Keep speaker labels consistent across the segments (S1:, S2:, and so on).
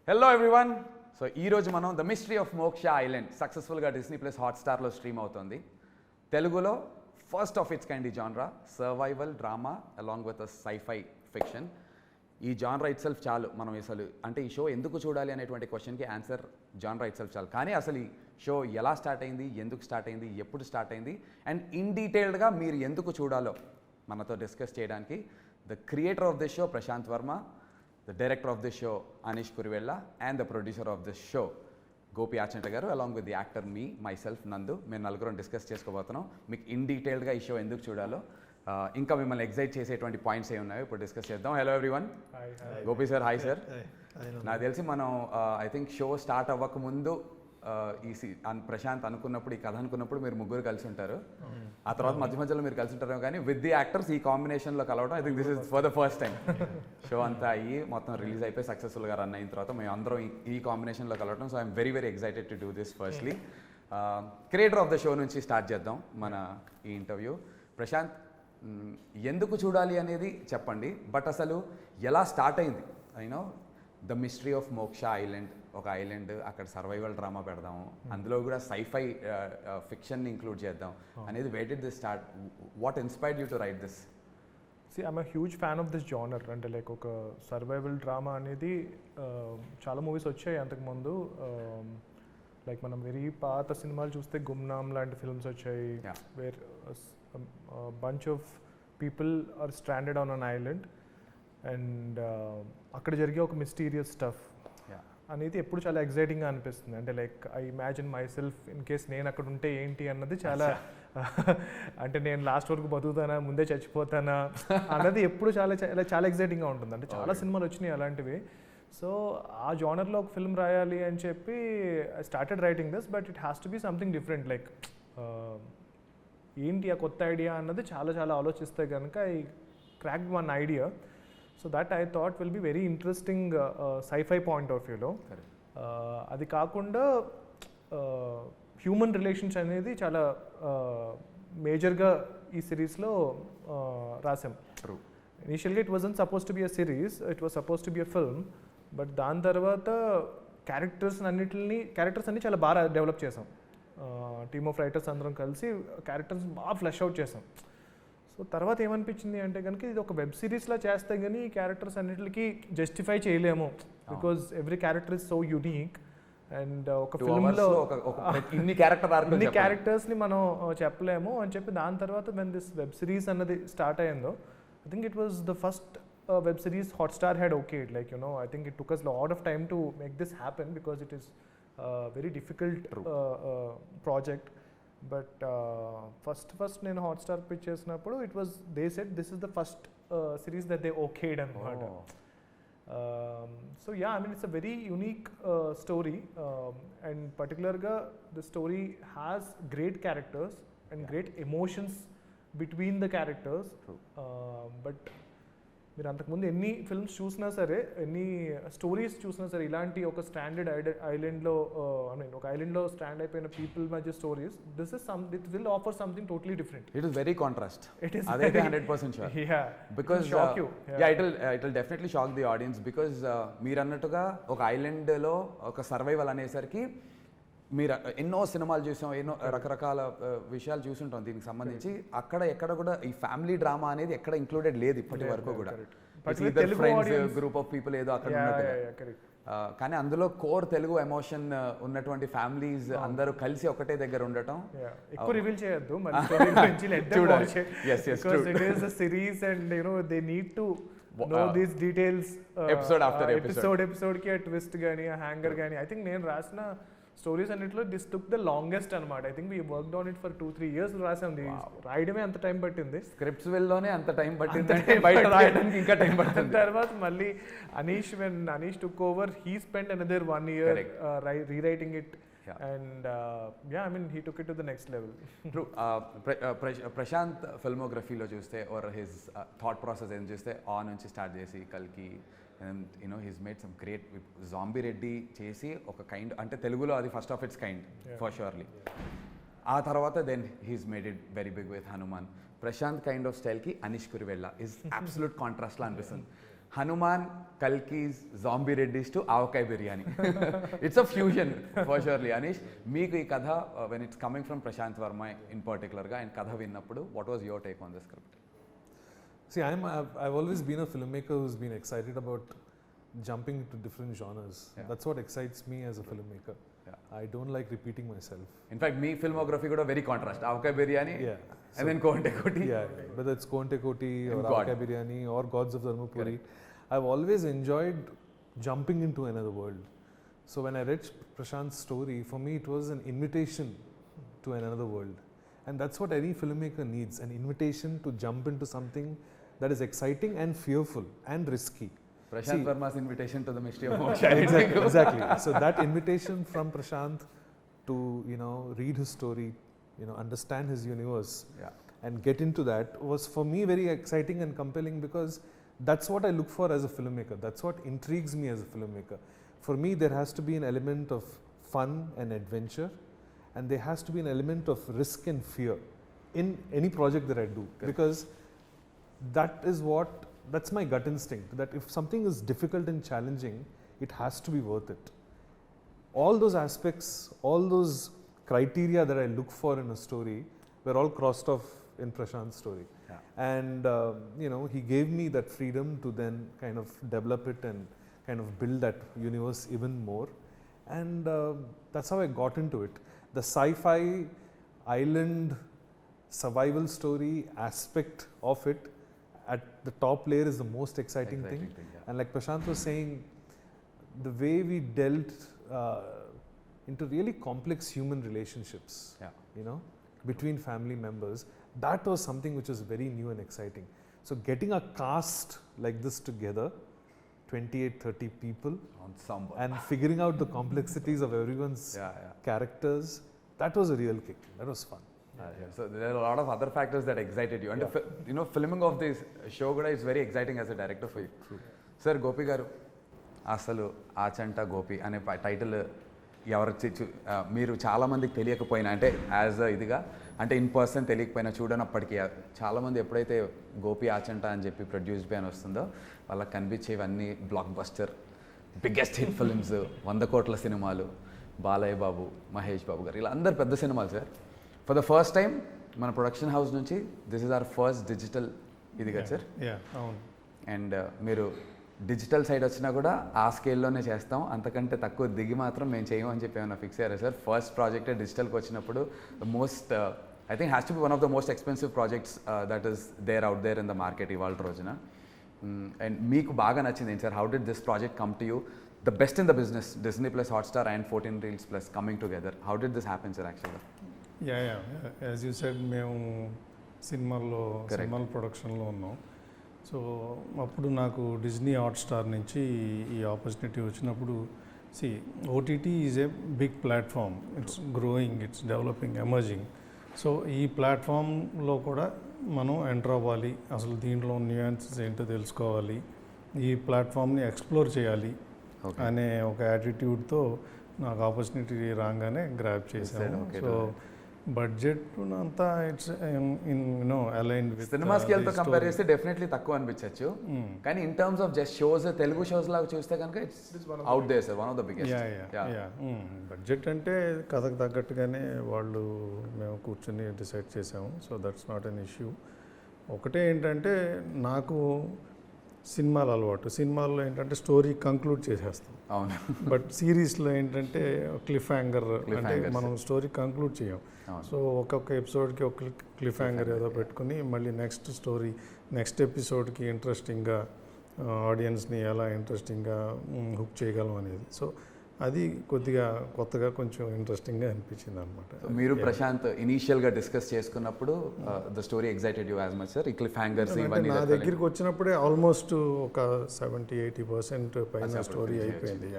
S1: Hello everyone. So ఈరోజు మనం the mystery of Moksha island సక్సెస్ఫుల్గా డిస్నీ ప్లస్ హాట్స్టార్లో స్ట్రీమ్ అవుతుంది. తెలుగులో ఫస్ట్ ఆఫ్ ఇట్స్ కైండ్ ఈ genre, survival drama along with sci-fi fiction. ఈ జాన్రా ఇట్ సెల్ఫ్ చాలు. మనం అసలు అంటే ఈ షో ఎందుకు చూడాలి అనేటువంటి క్వశ్చన్కి ఆన్సర్ జాన్రా ఇట్ సెల్ఫ్ చాలు. కానీ అసలు ఈ షో ఎలా స్టార్ట్ అయింది, ఎందుకు స్టార్ట్ అయింది, ఎప్పుడు స్టార్ట్ అయింది అండ్ ఇన్ డీటెయిల్డ్గా మీరు ఎందుకు చూడాలో మనతో డిస్కస్ చేయడానికి the creator of this show Prasanth Varma, the director of this show Anish Kuruvilla and the producer of this show Gopi Achanta garu along with the actor myself Nandu. మేము నలుగురం discuss చేసుకోబోతున్నాం. మీకు ఇన్ డీటెయిల్డ్గా ఈ షో ఎందుకు చూడాలో ఇంకా మిమ్మల్ని ఎగ్జైట్ చేసేటువంటి పాయింట్స్ ఏ ఉన్నాయో ఇప్పుడు డిస్కస్ చేద్దాం. Hello everyone. Gopi sir, hi sir. నాకు తెలిసి మనం ఐ థింక్ షో స్టార్ట్ అవ్వక ముందు ప్రశాంత్ అనుకున్నప్పుడు, ఈ కథ అనుకున్నప్పుడు మీరు ముగ్గురు కలిసి ఉంటారు. ఆ తర్వాత మధ్య మధ్యలో మీరు కలిసి ఉంటారు, కానీ విత్ ది యాక్టర్స్ ఈ కాంబినేషన్లో కలవడం I think this is for the first time. Show అంతా అయ్యి మొత్తం రిలీజ్ అయిపోయి సక్సెస్ఫుల్గా రన్ అయిన తర్వాత మేము అందరం ఈ కాంబినేషన్లో కలవడం. So I'm very very excited to do this. Firstly creator of the show నుంచి స్టార్ట్ చేద్దాం మన ఈ ఇంటర్వ్యూ. ప్రశాంత్, ఎందుకు చూడాలి అనేది చెప్పండి, బట్ అసలు ఎలా స్టార్ట్ అయింది? You know the mystery of Moksha island, ఒక ఐలాండ్, అక్కడ సర్వైవల్ డ్రామా పెడదాము, అందులో కూడా సైఫై ఫిక్షన్ని ఇంక్లూడ్ చేద్దాం అనేది. Where did this start? What inspired you to right this?
S2: I'm a huge fan of this genre. అంటే లైక్ ఒక సర్వైవల్ డ్రామా అనేది చాలా మూవీస్ వచ్చాయి అంతకుముందు. లైక్ మనం వెరీ పాత సినిమాలు చూస్తే గుమ్నామ్ లాంటి ఫిల్మ్స్ వచ్చాయి, where bunch of people are stranded on an island and అక్కడ జరిగే ఒక మిస్టీరియస్ స్టఫ్ అనేది ఎప్పుడు చాలా ఎగ్జైటింగ్గా అనిపిస్తుంది. అంటే like I imagine my self in case నేను అక్కడ ఉంటే ఏంటి అన్నది చాలా అంటే నేను లాస్ట్ వరకు బతుకుతానా, ముందే చచ్చిపోతానా అన్నది ఎప్పుడు చాలా చాలా ఎగ్జైటింగ్గా ఉంటుంది. అంటే చాలా సినిమాలు వచ్చినాయి అలాంటివి. సో ఆ జానర్లో ఒక ఫిల్మ్ రాయాలి అని చెప్పి I started writing this, but it has to be something different. Like ఏంటి ఆ కొత్త ఐడియా అన్నది చాలా చాలా ఆలోచిస్తే కనుక I cracked one idea. So that I thought will be very interesting sci-fi point of వ్యూలో. అది కాకుండా హ్యూమన్ రిలేషన్స్ అనేది చాలా మేజర్గా ఈ సిరీస్లో రాసాం. ఇనిషియల్గా it wasn't suppose to be a series, it was suppose to be a film. But దాని తర్వాత క్యారెక్టర్స్ అన్ని చాలా బాగా డెవలప్ చేసాం. టీమ్ ఆఫ్ రైటర్స్ అందరం కలిసి క్యారెక్టర్స్ బాగా ఫ్లెష్ అవుట్ చేసాం. సో తర్వాత ఏమనిపించింది అంటే కనుక ఇది ఒక వెబ్ సిరీస్లా చేస్తే కానీ ఈ క్యారెక్టర్స్ అన్నిటికి జస్టిఫై చేయలేము, because every character is so unique. And ఒక ఫిల్మ్లో ఇన్ని క్యారెక్టర్స్ని మనం చెప్పలేము అని చెప్పి దాని తర్వాత వెన్ దిస్ వెబ్ సిరీస్ అన్నది స్టార్ట్ అయ్యిందో, I think it was the first web series Hotstar had okayed. Like, you know, I think it took us a lot of time to make this happen because it is a very difficult project. But first నేను Hotstar pitch చేసినప్పుడు it was, they said this is the first series that they okayed అనమాట. So yeah, I mean it's a very unique story and పర్టికులర్గా the story has great characters and great emotions between the characters. But మీరు అంతకుముందు ఎన్ని films చూసినా సరే, ఎన్ని stories చూసినా సరే, ఇలాంటి ఒక స్టాండర్డ్ ఐలాండ్లో ఐ మీన్ ఒక ఐలాండ్లో స్టాండ్ అయిపోయిన పీపుల్ మధ్య stories, this is it will offer something totally different.
S1: It is very contrast.
S2: It is
S1: అదైతే 100% sure.
S2: Yeah,
S1: because it will definitely shock the audience. Because మీరు అన్నట్టుగా ఒక ఐలాండ్లో ఒక సర్వైవల్ అనేసరికి మీరు ఎన్నో సినిమాలు చూసాం, ఎన్నో రకరకాల విషయాలు చూసుంటాం దీనికి సంబంధించి. అక్కడ ఎక్కడ కూడా ఈ ఫ్యామిలీ డ్రామా అనేది ఎక్కడ ఇంక్లూడెడ్ లేదు ఇప్పటి వరకు కూడా. గ్రూప్ ఆఫ్ పీపుల్ ఏదో అక్కడ ఉన్నట్టుగా, కానీ అందులో కోర్ తెలుగు ఎమోషన్ ఉన్నటువంటి ఫ్యామిలీస్ అందరూ కలిసి ఒకటే దగ్గర ఉండటం.
S2: ఎక్కువ రివీల్ చేయొద్దు series and you know they need to know these details episode కి ట్విస్ట్ గానీ హ్యాంగర్ గానీ. ఐ థింక్ నేను రాసిన స్టోరీస్ అన్నిట్లో దిస్ టుక్ ద లాంగెస్ట్ అనమాట. I think we worked on it for 2-3 years రాసాం. రాయడమే అంత టైం పట్టింది,
S1: స్క్రిప్ట్స్ వెళ్ళలోనే అంత టైం పట్టింది, బయట రాయడానికి ఇంకా టైం పట్టింది.
S2: తర్వాత మళ్ళీ when Anish took over, he spent another 1 year rewriting it. And yeah, I mean, he took it to the next level.
S1: True. Prashant filmographyలో చూస్తే or his thought process ఏం చూస్తే ఆన్ నుంచి స్టార్ట్ చేసి కల్కి, and you know he's made some great zombie Reddy చేసి ఒక kind, అంటే తెలుగులో అది first of its kind for surely. ఆ తర్వాత then he's made it very big with Hanuman. Prashanth kind of స్టైల్కి అనీష్ కురువెల్లా ఇస్ అబ్సల్యూట్ కాంట్రాస్ట్లా అనిపిస్తుంది. Hanuman Kalki's zombie Reddy's to Avakaya biryani. It's a fusion for surely. Anish, మీకు ఈ కథ when it's coming from Prashanth Varma in పర్టికులర్గా ఆయన కథ విన్నప్పుడు what was your take on the script?
S3: See, I've always been a filmmaker who's been excited about jumping into different genres.
S1: Yeah.
S3: That's what excites me as a filmmaker.
S1: Yeah.
S3: I don't like repeating myself.
S1: In fact, me filmography got a very contrast. Avkai biryani,
S3: Yeah.
S1: and then Konte Koti.
S3: Yeah, whether it's Konte Koti or
S1: And God.
S3: Avkai Biryani or Gods of Dharmapuri, I've always enjoyed jumping into another world. So when I read Prasanth's story, for me it was an invitation to another world. And that's what any filmmaker needs, an invitation to jump into something that is exciting and fearful and risky.
S1: Prasanth
S3: See,
S1: Varma's invitation to the mystery of Moksha.
S3: Exactly. So that invitation from Prasanth to, read his story, understand his universe,
S1: Yeah.
S3: and get into that was for me very exciting and compelling, because that's what I look for as a filmmaker. That's what intrigues me as a filmmaker. For me, there has to be an element of fun and adventure, and there has to be an element of risk and fear in any project that I do.
S1: Correct.
S3: Because that's my gut instinct, that if something is difficult and challenging, it has to be worth it. All those aspects, all those criteria that I look for in a story were all crossed off in Prasanth's story.
S1: Yeah.
S3: And he gave me that freedom to then kind of develop it and kind of build that universe even more. And that's how I got into it. The sci-fi island survival story aspect of it at the top layer is the most exciting thing.
S1: Yeah.
S3: And like Prasanth was saying, the way we dealt into really complex human relationships,
S1: Yeah.
S3: between family members, that was something which was very new and exciting. So getting a cast like this together, 28, 30 people,
S1: Ensemble.
S3: and figuring out the complexities of everyone's
S1: Yeah.
S3: characters, that was a real kick. That was fun.
S1: So there are a lot of other factors that excited you. And filming of this show kuda is very exciting as a director for you.
S3: True.
S1: Sir, Gopi garu, అసలు ఆచంట గోపి అనే title ఎవరు మీరు చాలామందికి తెలియకపోయినా, అంటే as ఇదిగా అంటే in person తెలియకపోయినా చూడనప్పటికీ చాలామంది ఎప్పుడైతే గోపి ఆచంట అని చెప్పి ప్రొడ్యూస్ అని వస్తుందో వాళ్ళకి కనిపించేవన్నీ blockbuster biggest hit films, 100 కోట్ల సినిమాలు, బాలయ్య బాబు, మహేష్ బాబు గారు, ఇలా అందరు పెద్ద సినిమాలు. Sir, for the first time మన ప్రొడక్షన్ హౌస్ నుంచి this is our first digital ఇది కదా సార్.
S2: అవును.
S1: అండ్ మీరు డిజిటల్ సైడ్ వచ్చినా కూడా ఆ స్కేల్లోనే చేస్తాం, అంతకంటే తక్కువ దిగి మాత్రం మేము చేయము అని చెప్పి ఏమైనా ఫిక్స్ అయ్యారా సార్? ఫస్ట్ ప్రాజెక్టే డిజిటల్కి వచ్చినప్పుడు most I think has to be one of the most expensive projects that is there out there in the market ఇవాళ రోజున. అండ్ మీకు బాగా నచ్చింది ఏంటి sir? How did this project come to you? The best in the business, Disney Plus Hotstar and 14 Reels Plus coming together. How did this happen, sir, actually?
S4: Yeah. As you said, మేము సినిమాల ప్రొడక్షన్లో ఉన్నాం. So అప్పుడు నాకు Disney Hotstar నుంచి ఈ opportunity వచ్చినప్పుడు, OTT is a big platform, it's growing, it's developing, emerging. So ఈ ప్లాట్ఫామ్లో కూడా మనం ఎంటర్ అవ్వాలి, అసలు దీంట్లో న్యూయాన్సెస్ ఏంటో తెలుసుకోవాలి, ఈ ప్లాట్ఫామ్ని ఎక్స్ప్లోర్ చేయాలి అనే ఒక యాటిట్యూడ్తో నాకు ఆపర్చునిటీ రాగానే గ్రాబ్ చేశాను. సో బడ్జెట్ అంతా ఇట్స్ అలైన్డ్ విత్
S1: సినిమా స్కేల్తో కంపేర్ చేస్తే డెఫినెట్లీ తక్కువ అనిపించవచ్చు, కానీ in terms of just shows, Telugu shows లాగా చూస్తే కనుక it's out there sir, one of the biggest.
S4: Budget అంటే కథకు తగ్గట్టుగానే వాళ్ళు మేము కూర్చొని డిసైడ్ చేసాము. So that's not an issue. ఒకటే ఏంటంటే నాకు సినిమాలు అలవాటు, సినిమాల్లో ఏంటంటే స్టోరీ కంక్లూడ్ చేసేస్తాం.
S1: అవును.
S4: బట్ సిరీస్లో ఏంటంటే క్లిఫ్ హ్యాంగర్, అంటే మనం స్టోరీ కంక్లూడ్ చేయం. సో ఒక్కొక్క ఎపిసోడ్కి ఒక క్లిఫ్ హ్యాంగర్ ఏదో పెట్టుకుని మళ్ళీ నెక్స్ట్ స్టోరీ, నెక్స్ట్ ఎపిసోడ్కి ఇంట్రెస్టింగ్గా ఆడియన్స్ని ఎలా ఇంట్రెస్టింగ్గా హుక్ చేయగలం అనేది. సో అది కొద్దిగా కొత్తగా కొంచెం ఇంట్రెస్టింగ్గా అనిపించింది అనమాట.
S1: మీరు ప్రశాంత్ ఇనీషియల్గా డిస్కస్ చేసుకున్నప్పుడు the story excited you as much sir? ఈ క్లిఫ్ హ్యాంగర్స్ ఇవన్నీ
S4: నా దగ్గరికి వచ్చినప్పుడే ఆల్మోస్ట్ ఒక 70-80% పైన స్టోరీ అయిపోయింది,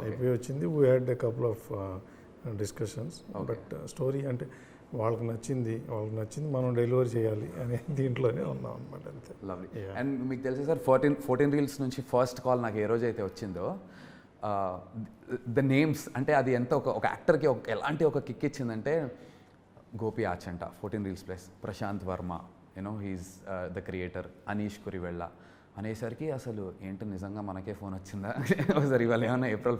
S4: అయిపోయి వచ్చింది. We had a couple of discussions. But story అంటే వాళ్ళకి నచ్చింది మనం డెలివరీ చేయాలి అనే దీంట్లోనే ఉన్నాం అనమాట, అంతే.
S1: లవ్లీ. అండ్ మీకు తెలుసా సార్, 14 రీల్స్ నుంచి ఫస్ట్ కాల్ నాకు ఏ రోజైతే వచ్చిందో, ద నేమ్స్ అంటే అది ఎంత ఒక యాక్టర్కి ఎలాంటి ఒక కిక్ ఇచ్చిందంటే, Gopi Achanta, 14 Reels Plus, Prashanth Varma, he's the creator, Anish Kuruvella, అనేసరికి అసలు ఏంటో నిజంగా మనకే ఫోన్ వచ్చిందా ఒకసారి ఇవాళ ఏమన్నా ఏప్రిల్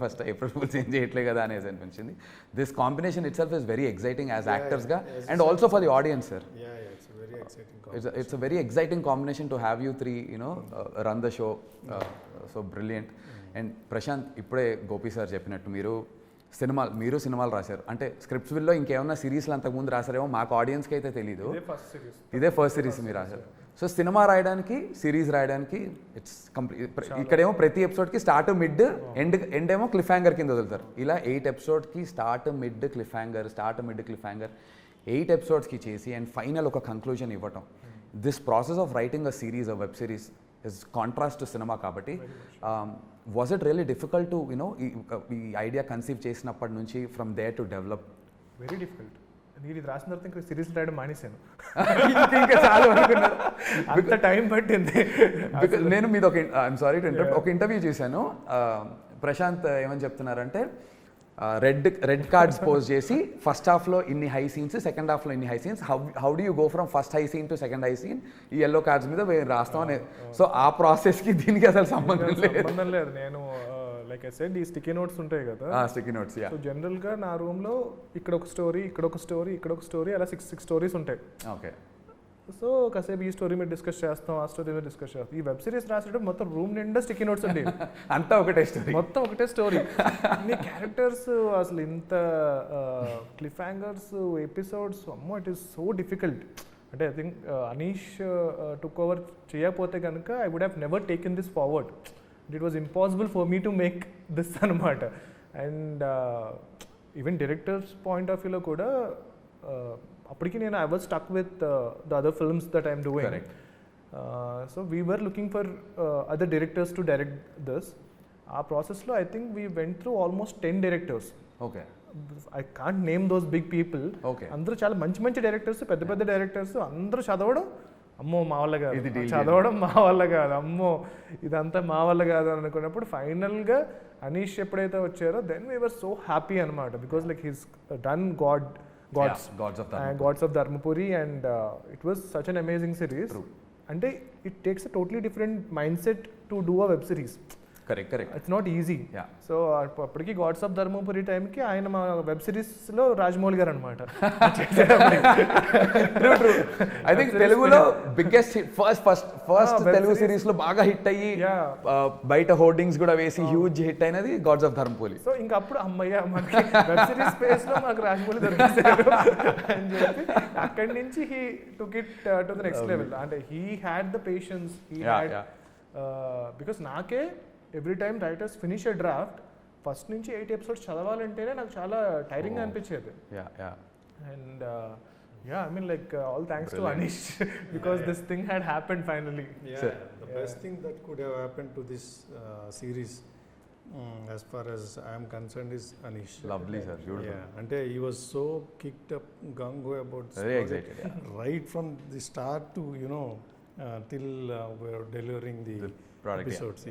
S1: ఫుల్ చేంజ్ చేయట్లే కదా అనేసి అనిపించింది. This combination itself is very exciting as యాక్టర్స్గా and also for the audience sir. It's a very exciting combination to have you three, run the show. So brilliant. And Prasanth, ఇప్పుడే Gopi sir చెప్పినట్టు మీరు సినిమాలు రాశారు అంటే scripts willow ఇంకేమన్నా సిరీస్లు అంతకుముందు రాశారేమో మాకు ఆడియన్స్కి అయితే తెలీదు. ఇదే ఫస్ట్ సిరీస్ మీరు రాశారు. సో సినిమా రాయడానికి సిరీస్ రాయడానికి ఇట్స్ కంప్లీట్. ఇక్కడేమో ప్రతి ఎపిసోడ్కి స్టార్ట్ మిడ్ ఎండ్ ఏమో క్లిఫ్ హ్యాంగర్ కింద వదులుతారు. ఇలా 8 ఎపిసోడ్కి స్టార్ట్ మిడ్ క్లిఫ్ హ్యాంగర్ 8 ఎపిసోడ్స్కి చేసి అండ్ ఫైనల్ ఒక కంక్లూజన్ ఇవ్వటం. This process of writing a series a web series is contrast to cinema కాబట్టి was it really difficult to ఈ ఐడియా కన్సీవ్ చేసినప్పటి నుంచి from there to develop?
S2: Very difficult. నేను ఇది రాసిన తర్వాత ఇంకా సిరీస్ రాయడం మానేశాను.
S1: ఇంకా చాలా అనుకున్నాను.
S2: అంత టైం పట్టింది.
S1: నేను మీద ఐఎమ్ సారీ టు ఇంటరప్ట్, ఒక ఇంటర్వ్యూ చూశాను. ప్రశాంత్ ఏమని చెప్తున్నారంటే రెడ్ కార్డ్స్ పోస్ట్ చేసి ఫస్ట్ హాఫ్లో ఇన్ని హై సీన్స్, సెకండ్ హాఫ్లో ఇన్ని high scenes, how do you go from first high scene to second high scene, ఈ ఎల్లో కార్డ్స్ మీద రాస్తాం అనేది. సో ఆ ప్రాసెస్కి దీనికి అసలు సంబంధం
S2: లేదు. నేను లైక్ ఐ సెడ్ ఈ స్టిక్కీ నోట్స్ ఉంటాయి కదా,
S1: స్టిక్కీ నోట్స్.
S2: సో జనరల్గా నా రూమ్లో ఇక్కడ ఒక స్టోరీ, ఇక్కడ ఒక స్టోరీ, ఇక్కడ ఒక స్టోరీ, అలా 6 స్టోరీస్ ఉంటాయి.
S1: ఓకే.
S2: సో కాసేపు ఈ స్టోరీ మీద డిస్కస్ చేస్తాం, ఆ స్టోరీ మీద డిస్కస్ చేస్తాం. ఈ వెబ్ సిరీస్ రాసేటప్పుడు మొత్తం రూమ్ నిండా స్టిక్కీ నోట్స్ అండి.
S1: అంతా ఒకటే స్టోరీ,
S2: మొత్తం ఒకటే స్టోరీ. అన్ని క్యారెక్టర్స్, అసలు ఇంత క్లిఫ్ హ్యాంగర్స్, ఎపిసోడ్స్, అమ్మో ఇట్ ఈస్ సో డిఫికల్ట్. అంటే I think Anish took over చేయకపోతే కనుక I would have never taken this forward. It was impossible for me to make this అనమాట. And even directors point of వ్యూలో కూడా అప్పటికి నేను I was stuck with the other films that I'm doing. So we were looking for other directors to direct this. ఆ ప్రాసెస్లో I think we went through almost 10 directors.
S1: Okay.
S2: I can't name those big people. అందరూ చాలా మంచి directors, పెద్ద directors. అందరూ చదవడం అమ్మో మా వల్ల కాదు, చదవడం మా వల్ల కాదు, అమ్మో ఇదంతా మా వల్ల కాదు అని అనుకున్నప్పుడు ఫైనల్గా అనీష్ ఎప్పుడైతే వచ్చారో then we were so happy అనమాట. Because like he's done Gods of Dharmapuri, and it was such an amazing series.
S1: True.
S2: And it takes a totally different mindset to do a web series.
S1: Correct.
S2: It's not easy.
S1: Yeah.
S2: So అప్పటికి God's of Dharmapuri టైంకి ఆయన మా web సిరీస్లో రాజమౌళి గారు అనమాట.
S1: I think తెలుగులో biggest first Telugu series లో బాగా హిట్ అయ్యి బయట హోర్డింగ్స్ కూడా వేసి హ్యూజ్ హిట్ అయినది గాడ్స్ ఆఫ్ ధర్మపురి.
S2: సో ఇంకా అప్పుడు అమ్మయ్య మనకి వెబ్ సిరీస్ స్పేస్ లో మాకు రాజమౌళి దొరికేశారు అని చెప్పి అక్కడి నుంచి he took it to the next level. అంటే he had the patience, he had because నాకే every time writers finish a draft first నుంచి 8 ఎపిసోడ్స్ చదవాలంటేనే నాకు చాలా టైరింగ్ అనిపించేది. And I mean like all thanks to Anish because this thing had happened finally.
S4: The best thing that could have happened to this series as far as I am concerned is Anish.
S1: Lovely sir, beautiful.
S4: Ante he was so kicked up gung-ho about
S1: very excited,
S4: right from the start to till we are delivering the product, episodes.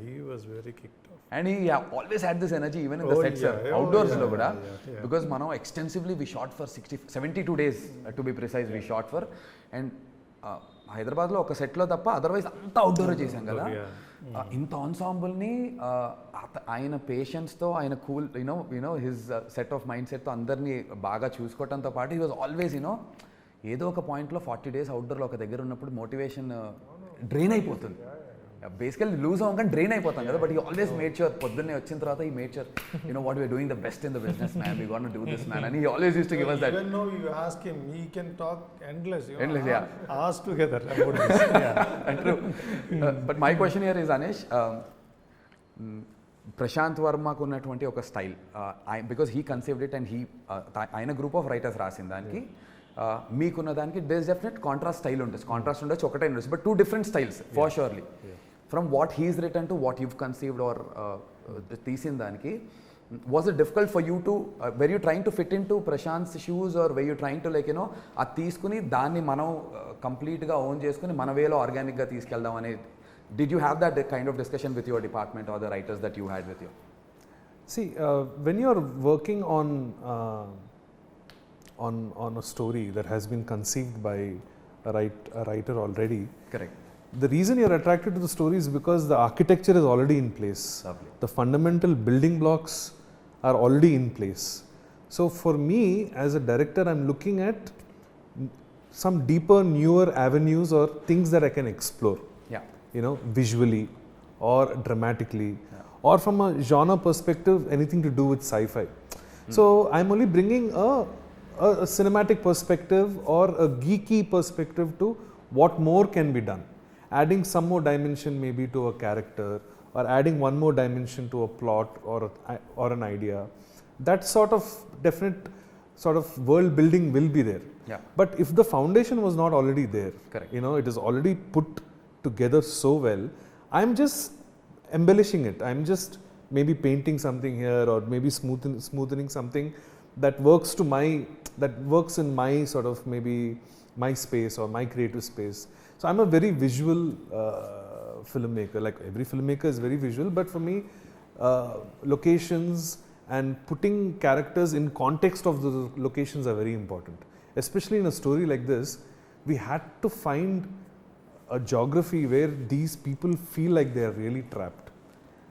S4: He was very kicked off.
S1: And he always had this energy even in the sets, outdoors lo kuda, because mano extensively we shot for 72 days to be precise, we shot for, and హైదరాబాద్లో ఒక సెట్లో తప్ప otherwise అంతా outdoor చేశాం కదా. ఇంత ఆన్సాంబుల్ని ఆయన పేషెన్స్తో, ఆయన cool his set of mind సెట్తో అందరినీ బాగా చూసుకోవడంతో పాటు హీ వాజ్ ఆల్వేస్ ఏదో ఒక పాయింట్లో 40 days అవుట్డోర్లో ఒక దగ్గర ఉన్నప్పుడు మోటివేషన్ డ్రైన్ అయిపోతుంది. బేసికల్లీ లూజ్ అవ్వగానే డ్రైన్ అయిపోతాం కదా, బట్ ఈ ఆల్వేస్ మేడ్ ష్యూర్ పొద్దున్నే వచ్చిన తర్వాత ఈ made sure what we're doing the best in the business man, we gonna do this man, and he always used to give us that.
S4: Even though you ask him, he can talk endless, ask together about this.
S1: And true. But my question here is Anish, Prashanth వర్మకు ఉన్నటువంటి ఒక style, because he conceived it and he ఆయన group of writers రాసిన దానికి మీకున్న దానికి there is definite contrast style ఉంటుంది, contrast ఉండొచ్చు, ఒకటే ఉండొచ్చు, but 2 different styles for surely. From what he's written to what you've conceived or తీసిన దానికి, was it difficult for you to were you trying to fit into Prashanth's shoes, or were you trying to like అది తీసుకుని దాన్ని మనం కంప్లీట్గా own చేసుకుని మన వేలో ఆర్గానిక్గా తీసుకెళ్దాం అనేది, did you have that kind of discussion with your department or the writers that you had with you?
S3: See, when you're working on a story that has been conceived by a writer already,
S1: correct,
S3: the reason you're attracted to the story is because the architecture is already in place.
S1: Lovely.
S3: The fundamental building blocks are already in place. So for me as a director, I'm looking at some deeper, newer avenues or things that I can explore.
S1: Yeah.
S3: You know, visually or dramatically, or from a genre perspective, anything to do with sci-fi. So I'm only bringing a cinematic perspective or a geeky perspective to what more can be done. Adding some more dimension maybe to a character, or adding one more dimension to a plot or an idea. That sort of definite sort of world building will be there.
S1: Yeah.
S3: But if the foundation was not already there,
S1: Correct.
S3: you know, it is already put together so well, I'm just embellishing it. I'm just maybe painting something here, or maybe smoothening something that works in my sort of maybe my space or my creative space. So I'm a very visual filmmaker. Like every filmmaker is very visual, but for me, locations and putting characters in context of the locations are very important. Especially in a story like this, we had to find a geography where these people feel like they are really trapped.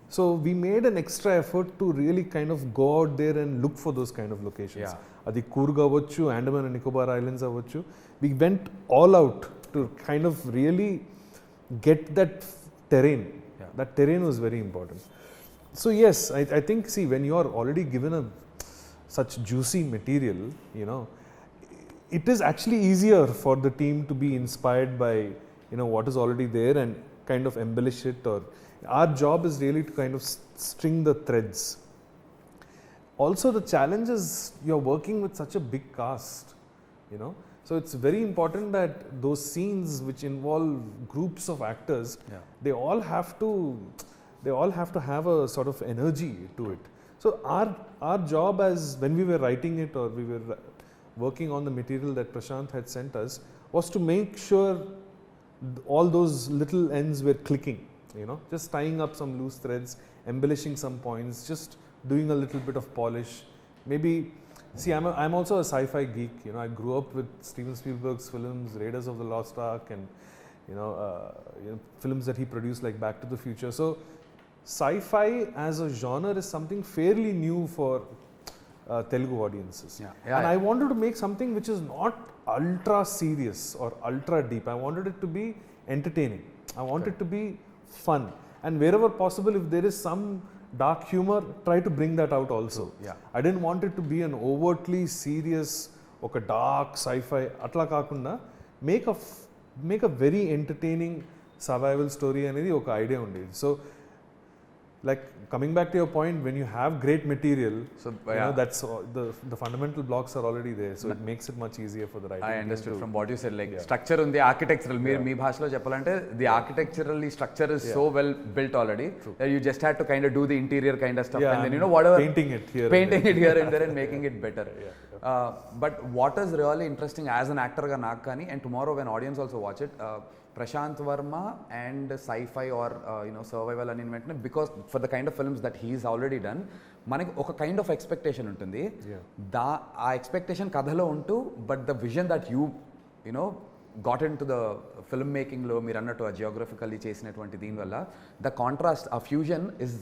S3: So we made an extra effort to really kind of go out there and look for those kind of locations.
S1: Yeah.
S3: Adi Coorg avachchu, Andaman and Nicobar Islands avachchu. We went all out to kind of really get that terrain.
S1: Yeah.
S3: That terrain was very important. So yes, I think, see, when you are already given such juicy material, you know, it is actually easier for the team to be inspired by, you know, what is already there and kind of embellish it. Or our job is really to kind of string the threads. Also, the challenge is you're working with such a big cast, you know. So it's very important that those scenes which involve groups of actors, they all have to have a sort of energy to it. So our job, as when we were writing it or we were working on the material that Prasanth had sent us, was to make sure all those little ends were clicking, you know, just tying up some loose threads, embellishing some points, just doing a little bit of polish. Maybe, see, I'm also a sci-fi geek, you know. I grew up with Steven Spielberg's films, Raiders of the Lost Ark, and you know, films that he produced like Back to the Future. So sci-fi as a genre is something fairly new for Telugu audiences. And I wanted to make something which is not ultra serious or ultra deep. I wanted it to be entertaining. I want it to be fun. And wherever possible, if there is some dark humor, try to bring that out also. I didn't want it to be an overtly serious, oka dark sci-fi. Atla kakunda, make a very entertaining survival story anedi oka idea undi. So, like, coming back to your point, when you have great material, so you know, that's the fundamental blocks are already there, so it makes it much easier for the writing.
S1: I understood from what you said, like structure on the architectural, me bhashalo cheppalante, the architecturally structure is so well built already that you just had to kind of do the interior kind of stuff, and then, you know, whatever, painting it here and there and making it better. But what is really interesting as an actor ga నాకు కానీ, and tomorrow when audience also watch it, Prasanth Varma and sci-fi or you know, survival అని వెంటనే, because for the kind of films that he's already done, మనకి ఒక kind of expectation ఉంటుంది. ఆ expectation కథలో ఉంటూ, but the vision that you know got into the film మేకింగ్లో మీరు అన్నట్టు ఆ జియోగ్రఫికల్లీ చేసినటువంటి దీనివల్ల ద కాంట్రాస్ట్, ఆ fusion is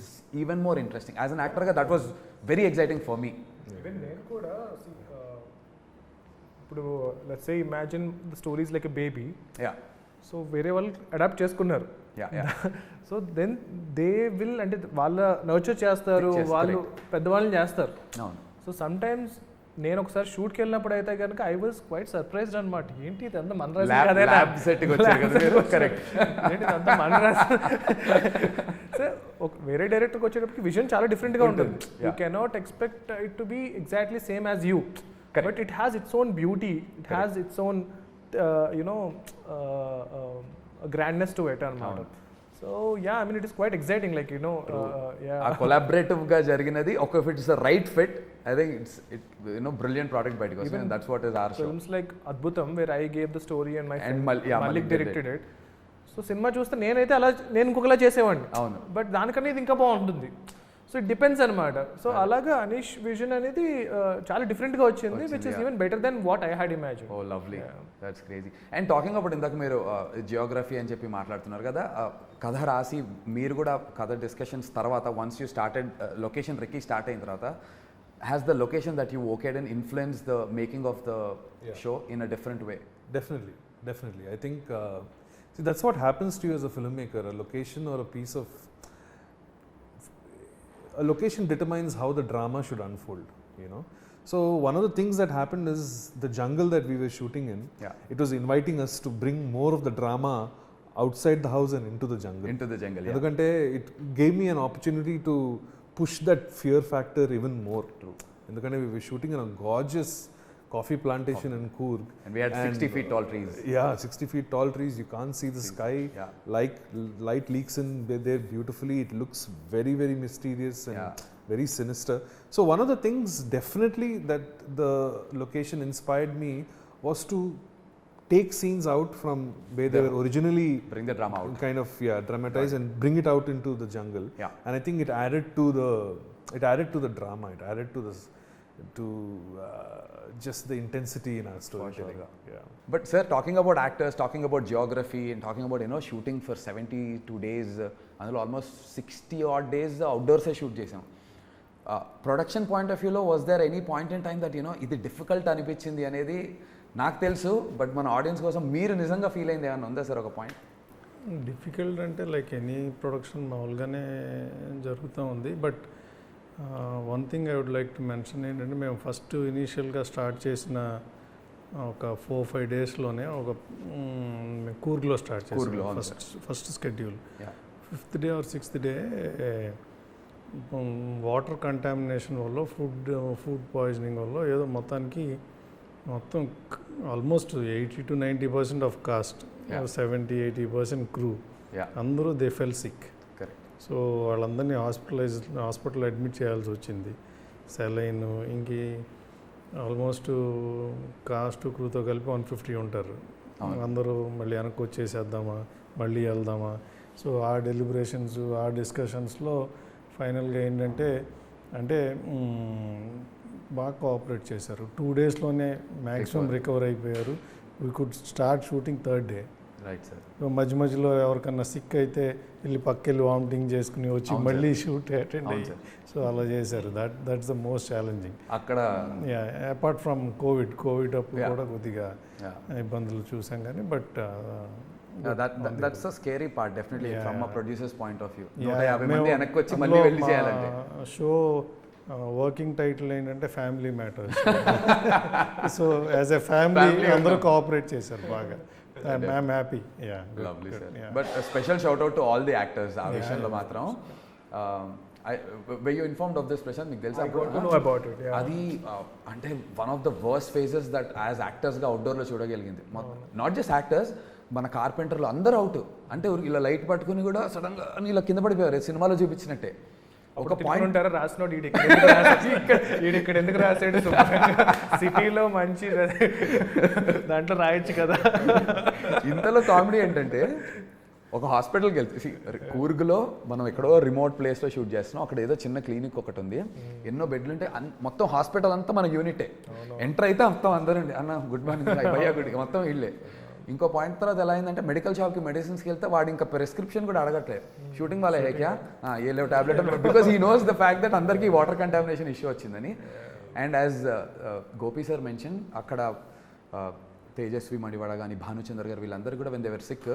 S1: even more interesting. As an యాక్టర్గా that was very exciting for me.
S2: నేను కూడా ఇప్పుడు let's say imagine the stories like a baby. So వేరే వాళ్ళు అడాప్ట్ చేసుకున్నారు. సో దెన్ దే విల్, అంటే వాళ్ళ నర్చర్ చేస్తారు, వాళ్ళు పెద్దవాళ్ళని చేస్తారు. సో సమ్ టైమ్స్ నేను ఒకసారి షూట్కి వెళ్ళినప్పుడు అయితే కనుక ఐ వాజ్ క్వైట్ సర్ప్రైజ్డ్ అనమాట. ఏంటి ఇదంతా మన వేరే డైరెక్టర్కి వచ్చేటప్పటికి విజన్ చాలా డిఫరెంట్గా ఉంటుంది. You cannot expect it to be exactly same as you, but it has its own beauty, it has its own grandness to it anamata. So yeah, I mean, it is quite exciting, like, you know,
S1: a collaborative ga jariginadi, if it is a right fit, I think it's you know, brilliant product by because and that's what is our show.
S2: Films like Adbhutam, where I gave the story and my friend Malik directed it. So cinema చూస్తే నేనైతే అలా నేను ఇంకొకలా చేసేవాడిని, but దానికన్నా ఇది ఇంకా బాగుంటుంది. So it depends అనమాట. సో అలాగా అనీష్ విజన్ అనేది చాలా డిఫరెంట్గా వచ్చింది, which is even better than what I had imagine.
S1: Oh lovely, that's crazy. And talking about ఇందాక మీరు జియోగ్రఫీ అని చెప్పి మాట్లాడుతున్నారు కదా, కథ రాసి మీరు కూడా కథ డిస్కషన్స్ తర్వాత once you started location recce start అయిన తర్వాత has the location that you okayed and influence the making of the show in a different way?
S3: Definitely. I think see, that's what happens to you as a filmmaker. A location or a piece of a location determines how the drama should unfold, you know. So one of the things that happened is the jungle that we were shooting in, it was inviting us to bring more of the drama outside the house and into the jungle. Endukante it gave me an opportunity to push that fear factor even more. True. Endukante we were shooting in a gorgeous coffee plantation in Coorg.
S1: And we had 60 feet tall trees.
S3: Yeah, 60 feet tall trees. You can't see the sky. Like light leaks in there beautifully. It looks very, very mysterious and very sinister. So one of the things definitely that the location inspired me was to take scenes out from where they were originally,
S1: bring the drama out,
S3: kind of dramatize and bring it out into the jungle. And I think it added to the drama. It added to this just the intensity in our storytelling.
S1: But sir, talking about actors, talking about geography, and talking about shooting for 72 days, అందులో almost 60 odd days outdoors shoot చేసాం. Production point of వ్యూలో was there any point in time that ఇది difficult అనిపించింది అనేది నాకు తెలుసు, but మన audience కోసం మీరు నిజంగా ఫీల్ అయింది ఏమన్నా ఉందా సార్ ఒక పాయింట్?
S4: డిఫికల్ట్ అంటే లైక్ ఎనీ ప్రొడక్షన్ మామూలుగానే జరుగుతూ ఉంది. But one thing I would like to mention ఏంటంటే, మేము ఫస్ట్ ఇనీషియల్గా స్టార్ట్ చేసిన ఒక 4-5 డేస్లోనే ఒక కూర్గ్లో స్టార్ట్ చేసాం first schedule. 5th day or 6th day water contamination వల్ల ఫుడ్ పాయిజనింగ్ వల్ల ఏదో మొత్తం almost 80 to 90% of cost, 70-80% crew అందరూ దే ఫెల్ సిక్. సో వాళ్ళందరినీ హాస్పిటల్ అడ్మిట్ చేయాల్సి వచ్చింది. సెలైన్ ఇంకి ఆల్మోస్ట్ కాస్ట్ క్రూతో కలిపి 150 ఉంటారు. అందరూ మళ్ళీ వెనక్కి వచ్చేసేద్దామా, మళ్ళీ వెళ్దామా. సో ఆ డెలిబరేషన్స్, ఆ డిస్కషన్స్లో ఫైనల్గా ఏంటంటే బాగా కోఆపరేట్ చేశారు. 2 daysలోనే మ్యాక్సిమం రికవర్ అయిపోయారు. We could start shooting 3rd day.
S1: Right sir.
S4: మధ్యలో ఎవరికన్నా సిక్ అయితే వెళ్ళి పక్కెళ్ళి వామిటింగ్ చేసుకుని వచ్చి మళ్ళీ షూట్ అటెండ్ అయ్యి, సో అలా చేశారు. దట్స్ ద మోస్ట్ ఛాలెంజింగ్ అక్కడ. అపార్ట్ ఫ్రమ్ కోవిడ్ అప్పుడు కూడా కొద్దిగా ఇబ్బందులు చూసాం కానీ, but
S1: that's the scary part definitely from a producer's point of view. 150 మంది వెనక్కి వచ్చి మళ్ళీ వెళ్ళి చేయాలంటే.
S4: షో వర్కింగ్ టైటిల్ ఏంటంటే family matters. So as a family అందరూ కోఆపరేట్ చేశారు బాగా. I'm happy. Yeah.
S1: Lovely, sir. Yeah. But a special shout out to all the actors. ఆ విషయంలో మాత్రం were you informed of this, Prasanth? మీకు తెలుసా?
S2: I got to know about it.
S1: అది అంటే one of the worst phases that as actors గా అవుట్డోర్లో చూడగలిగింది. Not just actors, మన కార్పెంటర్లు అందరూ అవుట్. అంటే ఇలా లైట్ పట్టుకుని కూడా సడన్గా ఇలా కింద పడిపోయారు, సినిమాలో చూపించినట్టే.
S2: ఒక పాయింట్ ఉంటారా, రాసినోడు ఇక్కడ ఎందుకు రాసాడు, సిటీలో మంచి దాంట్లో రాయొచ్చు కదా.
S1: ఇంతలో కామెడీ ఏంటంటే, ఒక హాస్పిటల్కి వెళ్తే కూర్గ్లో మనం ఎక్కడో రిమోట్ ప్లేస్లో షూట్ చేస్తున్నాం. అక్కడ ఏదో చిన్న క్లినిక్ ఒకటి ఉంది, ఎన్నో బెడ్లు ఉంటాయి, మొత్తం హాస్పిటల్ అంతా మన యూనిటే. ఎంటర్ అయితే మొత్తం అందరండి అన్న గుడ్ మార్నింగ్ భయ్యా గుడికి మొత్తం వీళ్ళే. ఇంకో పాయింట్ తర్వాత ఎలా అయిందంటే, మెడికల్ షాప్కి మెడిసిన్స్కి వెళ్తే వాడు ఇంకా ప్రిస్క్రిప్షన్ కూడా అడగట్లేదు. షూటింగ్ వాళ్ళ హేక్యా ఏ లేవు tablet, because he knows the fact that అందరికీ వాటర్ కంటామినేషన్ ఇష్యూ వచ్చిందని. And as Gopi sir mention, అక్కడ తేజస్వి మడివాడ కానీ భానుచందర్ గారు వీళ్ళందరూ కూడా when they were sick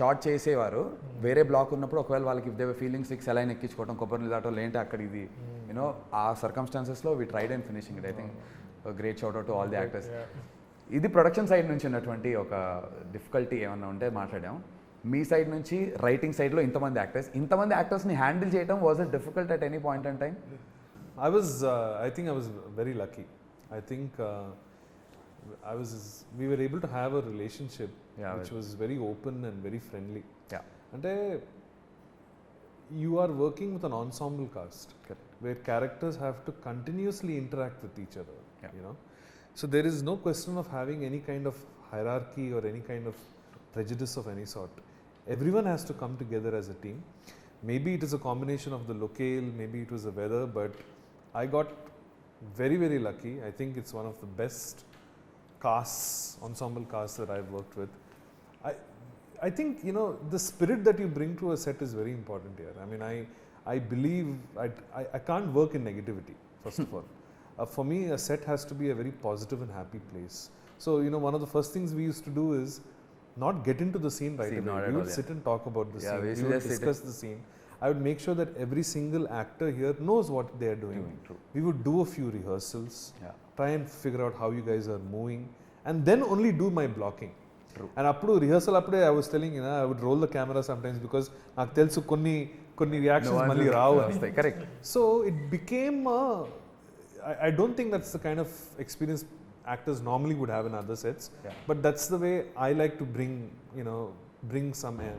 S1: short చేసేవారు. వేరే బ్లాక్ ఉన్నప్పుడు ఒకవేళ వాళ్ళకి if they were feeling sick saline ఎక్కించుకోవడం, కొబ్బరి దాటో ఏంటి అక్కడ ఇది ఆ సర్కమ్స్టాన్సెస్లో we tried and finishing it. I think great shout out to all the actors. ఇది ప్రొడక్షన్ సైడ్ నుంచి ఉన్నటువంటి ఒక డిఫికల్టీ ఏమన్నా ఉంటే మాట్లాడాం. మీ సైడ్ నుంచి రైటింగ్ సైడ్లో ఇంతమంది యాక్టర్స్ని హ్యాండిల్ చేయడం was it difficult at any point in time?
S3: I think I was very lucky. I think we were able to have a relationship which was very open and very friendly. Ante you are working with an ensemble cast where characters have to continuously interact with each other, you know. So there is no question of having any kind of hierarchy or any kind of prejudice of any sort. Everyone has to come together as a team. Maybe it is a combination of the locale, maybe it was the weather, but I got very, very lucky. I think it's one of the best casts, ensemble casts that I've worked with. I think, you know, the spirit that you bring to a set is very important here. I mean, I believe I can't work in negativity, first of all. For me, a set has to be a very positive and happy place. So, you know, one of the first things we used to do is not get into the scene right away. We would sit and talk about the scene. We would discuss the scene. I would make sure that every single actor here knows what they are doing. We would do a few rehearsals, try and figure out how you guys are moving, and then only do my blocking. And appudu rehearsal appude I was telling, you know, I would roll the camera sometimes because నాకు తెలుసు కొన్ని reactions మళ్ళీ రావు అని.
S1: Correct.
S3: So it became I don't think that's the kind of experience actors normally would have in other sets, but that's the way I like to bring some air.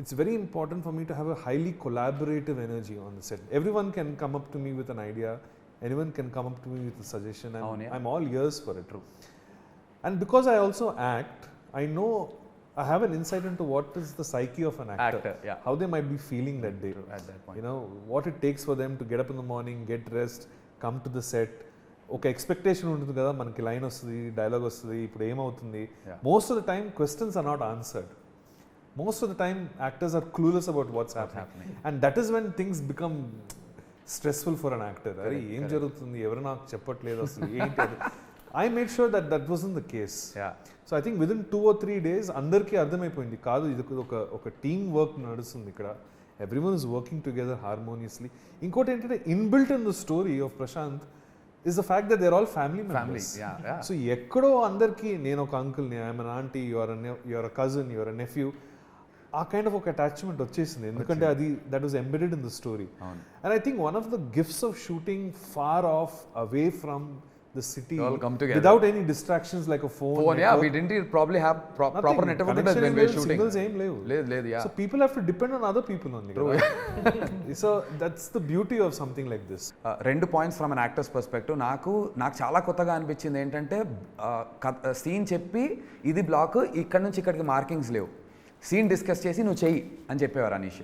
S3: It's very important for me to have a highly collaborative energy on the set. Everyone can come up to me with an idea, anyone can come up to me with a suggestion, and I'm all ears for it. And because I also act, I know I have an insight into what is the psyche of an actor, how they might be feeling that day.
S1: At that point.
S3: You know, what it takes for them to get up in the morning, get dressed, come to the set. ఒక expectation ఉంటుంది కదా, మనకి line వస్తుంది, dialogue వస్తుంది, ఇప్పుడు ఏమవుతుంది. Most of the time questions are not answered. Most of the time actors are clueless about what's happening. And that is when things become stressful for an actor. Are ఏం జరుగుతుంది, ఎవరు నాకు చెప్పట్లేదు అసలు ఏంటి. I made sure that that wasn't the case. So I think within 2 or 3 days అందరికీ అర్థమైపోయింది, కాదు ఇది ఒక టీమ్ వర్క్ నడుస్తుంది ఇక్కడ. Everyone is working together harmoniously. ఇంకోటి ఏంటంటే inbuilt in the story of Prasanth is the fact that they're all family members. So ఎక్కడో అందరికీ నేను ఒక uncle, I'm an aunty, your uh cousin, your uh nephew, ఆ kind of ఒక attachment వచ్చేసింది, ఎందుకంటే అది that was embedded in the story. And I think one of the gifts of shooting far of away from the city without any distractions like a phone.
S1: We didn't probably have proper network when we were shooting.
S3: Signals aim levu. So people have to depend on other people only. So that's the beauty of something like this.
S1: Rendu points from an actor's perspective. Naaku chaala kottaga anpichindi entante scene cheppi idi block ikkada nunchi ikkadiki markings levu, scene discuss chesi nu cheyi ani cheppevaru Anish.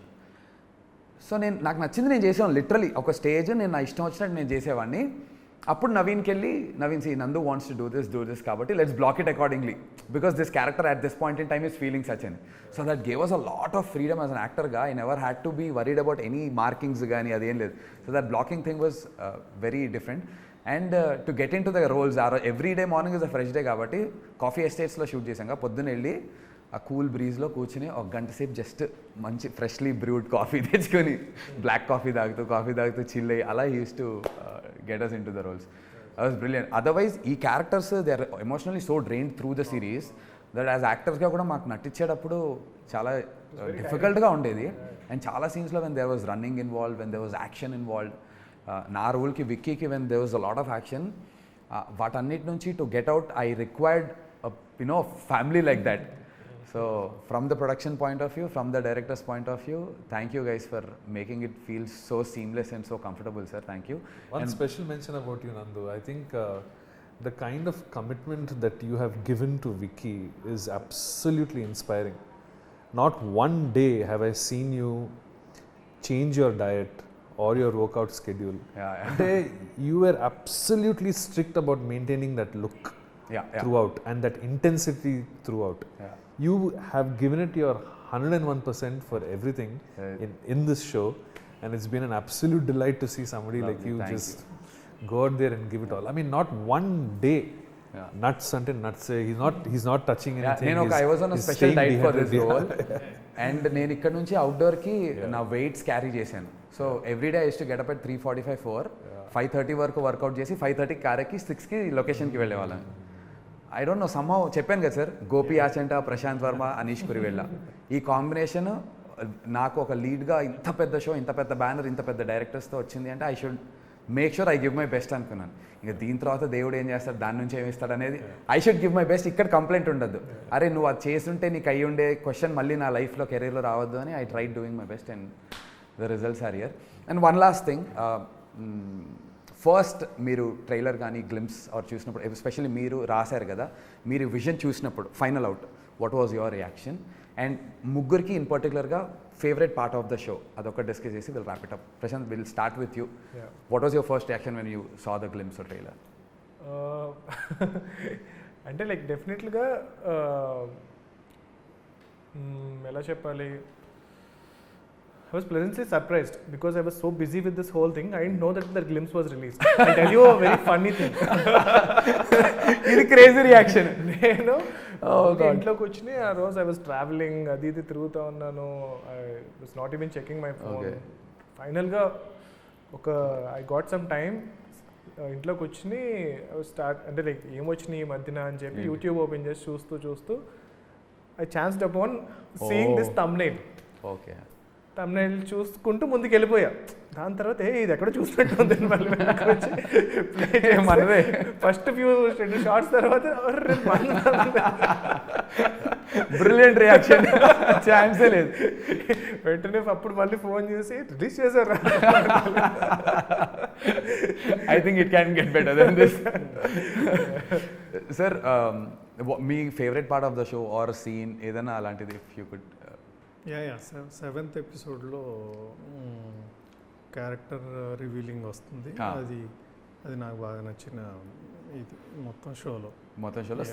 S1: So నాకు నచ్చింది నేను చేసేవాడిని, literally ఒక stage నేను నా ఇష్టం వచ్చినట్టు నేను చేసేవాడిని. అప్పుడు నవీన్కి వెళ్ళి, Naveen see Nandu wants to do this కాబట్టి let's block it accordingly because this character at this point in time is feeling such అని. So that gave us a lot of freedom as an యాక్టర్గా. I never had to be worried about any markings కానీ అదేం లేదు. So that blocking thing was very different. And to get into the roles every day morning is a fresh day కాబట్టి coffee ఎస్టేట్స్లో shoot చేసాం. పొద్దున్న వెళ్ళి ఆ cool బ్రీజ్లో కూర్చుని ఒక గంట సేపు జస్ట్ మంచి ఫ్రెష్లీ బ్రూడ్ కాఫీ తెచ్చుకొని బ్లాక్ కాఫీ తాగుతూ చిల్ అయ్యి అలా use to get us into the roles. That was brilliant. Otherwise, ee characters they are emotionally so drained through the series that as actors ga kuda maaku nattichedappudu chaala difficult ga undedi. And chaala scenes lo when there was running involved, when there was action involved, na role ki Vicky ki when there was a lot of action, vatannit nunchi to get out I required a family like that. So from the production point of view, from the director's point of view, thank you guys for making it feel so seamless and so comfortable, sir. Thank you.
S3: One special mention about you, Nandu. I think the kind of commitment that you have given to Vicky is absolutely inspiring. Not one day have I seen you change your diet or your workout schedule. You were absolutely strict about maintaining that look throughout and that intensity throughout. You have given it your 101% for everything in this show, and it's been an absolute delight to see somebody like you just go out there and give it all. I mean, not one day nuts until nuts. He's not touching anything.
S1: I was on a special diet for this role, and నేను ఇక్కడ నుంచి outdoor కి నా weights carry చేశాను. So every day I use to get up at 3:45 5:30 వరకు work out చేసి 5:30 కారెక్కి 6కి లొకేషన్కి వెళ్ళేవాళ్ళం. ఐ డోంట్ నో సమ్హౌ చెప్పాను కదా సార్, గోపి ఆచంట, ప్రశాంత్ వర్మ, అనీష్ కురివెల్ల, ఈ కాంబినేషన్ నాకు ఒక లీడ్గా ఇంత పెద్ద షో, ఇంత పెద్ద బ్యానర్, ఇంత పెద్ద డైరెక్టర్స్తో వచ్చింది అంటే I should make sure I give my best అనుకున్నాను. ఇంకా దీని తర్వాత దేవుడు ఏం చేస్తాడు, దాని నుంచి ఏమి ఇస్తాడు అనేది I should give my best. ఇక్కడ కంప్లైంట్ ఉండద్దు, అరే నువ్వు అది చేస్తుంటే నీకు అయ్యి ఉండే క్వశ్చన్ మళ్ళీ నా లైఫ్లో కెరీర్లో రావద్దు అని I try doing my best and the results are here. And one last thing, first మీరు ట్రైలర్ కానీ గ్లిమ్స్ ఆర్ చూసినప్పుడు, ఎస్పెషల్లీ మీరు రాశారు కదా, మీరు విజన్ చూసినప్పుడు final out what was your reaction? And ముగ్గురికి ఇన్ పర్టికులర్గా favourite part of the show అదొక డిస్కస్ చేసి will wrap it up. Prasanth, will start with you. What was your first reaction when you saw the glimpse of trailer?
S2: అంటే like డెఫినెట్గా ఎలా చెప్పాలి, I was pleasantly surprised because I was so busy with this whole thing. I didn't know that the glimpse was released. I'll tell you a very funny thing.
S1: ఇది crazy reaction.
S2: నేను ఇంట్లోకి వచ్చి ఆ రోజు I was travelling, అది ఇది తిరుగుతూ ఉన్నాను. I was not even checking my phone. ఫైనల్గా ఐ గాట్ సమ్ టైమ్, ఇంట్లోకి వచ్చి స్టార్ట్ అంటే లైక్ ఏమొచ్చినాయి ఈ మధ్యన అని చెప్పి యూట్యూబ్ ఓపెన్ చేసి చూస్తూ I chanced upon seeing this thumbnail.
S1: Okay,
S2: thumbnail చూసుకుంటూ ముందుకు వెళ్ళిపోయా. దాని తర్వాత ఇది ఎక్కడ చూసినట్టు ఉంది మనదే. ఫస్ట్ ఫ్యూ షార్ట్స్ తర్వాత
S1: బ్రిలియంట్ రియాక్షన్, ఛాన్సే లేదు.
S2: వెంటనే అప్పుడు మళ్ళీ ఫోన్ చేసి రిలీజ్ చేశారు.
S1: I think it can get better than this. Sir, మీ favourite part of the show or scene ఏదైనా అలాంటిది ఇఫ్ యూ కుడ్?
S4: సెవెంత్ ఎపిసోడ్లో క్యారెక్టర్ రివీలింగ్ వస్తుంది. అది నాకు బాగా నచ్చిన ఇది మొత్తం షోలో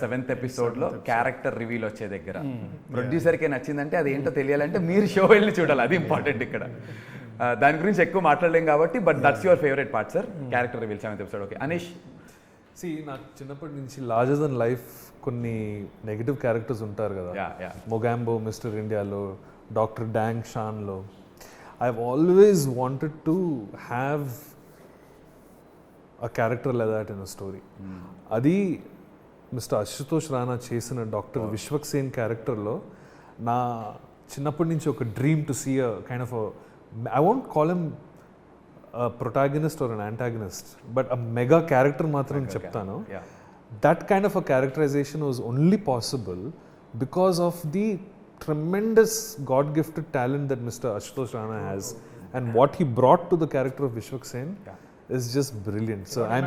S1: సెవెంత్ ఎపిసోడ్లో క్యారెక్టర్ రివీల్ వచ్చే దగ్గర ప్రొడ్యూసర్కే నచ్చిందంటే అది ఏంటో తెలియాలంటే మీరు షో వెళ్ళి చూడాలి, అది ఇంపార్టెంట్ ఇక్కడ. దాని గురించి ఎక్కువ మాట్లాడలేం కాబట్టి, but that's your favourite part sir, character reveal seventh episode. Okay, Anish.
S3: నాకు చిన్నప్పటి నుంచి లార్జర్ దెన్ లైఫ్ కొన్ని నెగిటివ్ క్యారెక్టర్స్ ఉంటారు కదా, మొగాంబో మిస్టర్ ఇండియాలో, డాక్టర్ డాంగ్ షాన్లో. I always wanted to have a character like that in a story. అది మిస్టర్ అశుతోష్ రాణా చేసిన డాక్టర్ విశ్వక్సేన్ క్యారెక్టర్లో నా చిన్నప్పటి నుంచి ఒక dream to see a kind of I won't call him protagonist or an antagonist, but a mega character మాత్రం చెప్తాను. That kind of a characterization was only possible because of the tremendous God-gifted talent that Mr. Ashutosh Rana has, and what he brought to the character of Vishwak-Sen is just brilliant. So I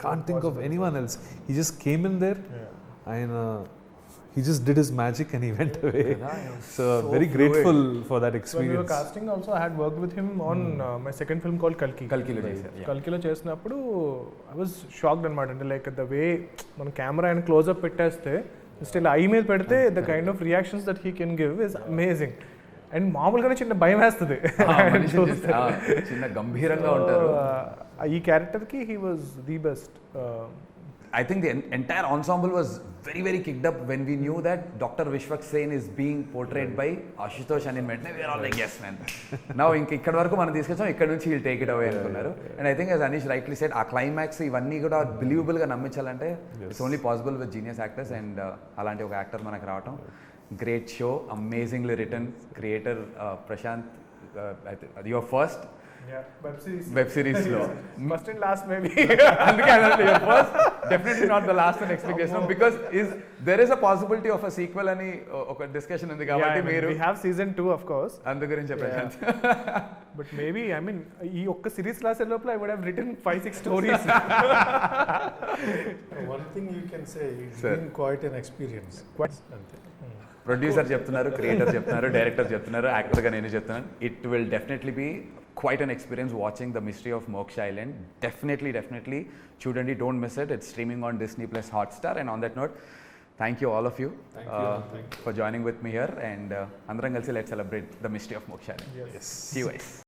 S3: can't think of anyone else. He just came in there and he just did his magic and he went away. So very grateful for that experience.
S2: When we were casting also, I had worked with him on my second film called Kalki. Kalkilo చేసినప్పుడు I was shocked అనమాట. అంటే like the way మన camera and close up పెట్టేస్తే still I మీద పెడితే the kind of reactions that he can give is amazing. And మామూలుగానే చిన్న భయం వేస్తుంది,
S1: చిన్న గంభీరంగా ఉంటారు.
S2: ఈ క్యారెక్టర్కి he was the best.
S1: I think the entire ensemble was very, very kicked up when we knew that Dr. Vishwak-Sen is being portrayed by Ashutosh and in Medne. We are all like, yes, man. Now, ikkada varaku మనం తీసుకొచ్చాం, ఇక్కడ నుంచి he'll take it away అనుకున్నారు. And I think as Anish rightly said, ఆ climax ఇవన్నీ కూడా బిలీవబుల్గా నమ్మించాలంటే it's only possible with genius actors, and అలాంటి ఒక యాక్టర్ మనకు రావటం. Great show, amazingly written, creator Prasanth, your first web series లో
S2: ఫస్ట్ అండ్ లాస్ట్ మేబీ.
S1: అందుకే your first, definitely not the last అని ఎక్స్పెక్ట్ చేస్తున్నాం, because there is a possibility of a sequel అని ఒక డిస్కషన్ ఉంది కాబట్టి మీరు
S2: we have season 2 of course.
S1: అందు గురించి Prashanth.
S2: But maybe I mean ఈ ఒక్క సిరీస్ రాసే లోపల I would have written 5-6 stories.
S4: One thing you can say, it's been quite an experience.
S1: Producer చెప్తున్నారు, క్రియేటర్ చెప్తున్నారు, డైరెక్టర్ చెప్తున్నారు, యాక్టర్గా నేను చెప్తున్నాను. It will definitely be quite an experience watching the mystery of Moksha Island. Definitely chudandi, don't miss it. It's streaming on Disney Plus Hotstar. And on that note, thank you all of you, for joining with me here, and andram kalsi let's celebrate the mystery of Moksha Island.
S2: Yes.
S1: See you guys.